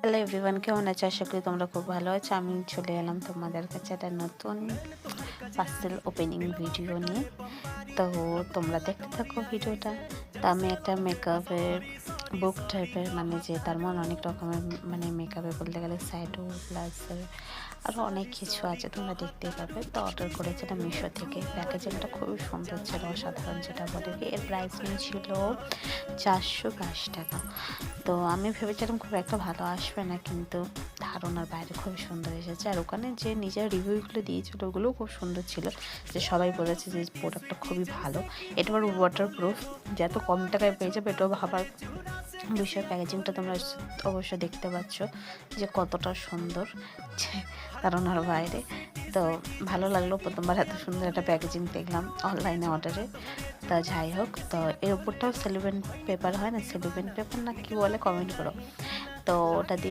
Hello everyone, কেমন আছো? আশা করি তোমরা খুব ভালো আছো। আমি চলে এলাম তোমাদের কাছে একটা নতুন পার্সেল ওপেনিং ভিডিও নিয়ে। তো তোমরা দেখতে থাকো ভিডিওটা। তো আমি একটা মেকআপের বুক টাইপের, মানে যে তার মনে অনেক রকমের, মানে মেকআপে বলতে গেলে স্যাডো ব্লাশার আরও অনেক কিছু আছে, তোমরা দেখতেই পাবে। তো অর্ডার করেছিলাম মিশো থেকে। প্যাকেজিংটা খুবই সুন্দর ছিল, অসাধারণ যেটা বলে। এর প্রাইস নিয়েছিল 422 টাকা। তো আমি ভেবেছিলাম খুব একটা ভালো আসবে না, কিন্তু ধারণার বাইরে খুবই সুন্দর এসেছে। আর ওখানে যে নিজের রিভিউগুলো দিয়েছিল ওগুলোও খুব সুন্দর ছিল, যে সবাই বলেছে যে প্রোডাক্টটা খুবই ভালো। এটা আবার ওয়াটারপ্রুফ, যে এত কম টাকায় পেয়ে যাবে এটাও ভাবার বিষয়। প্যাকেজিংটা তোমরা অবশ্যই দেখতে পাচ্ছ যে কতটা সুন্দর, যে ধারণার বাইরে। তো ভালো লাগলো, প্রথমবার এত সুন্দর একটা প্যাকেজিং দেখলাম অনলাইনে অর্ডারে। তা যাই হোক, তো এর উপরটাও সেলোবেন পেপার হয় না, সেলোবেন পেপার না কি বলে, কমেন্ট করো। তো ওটা দিয়ে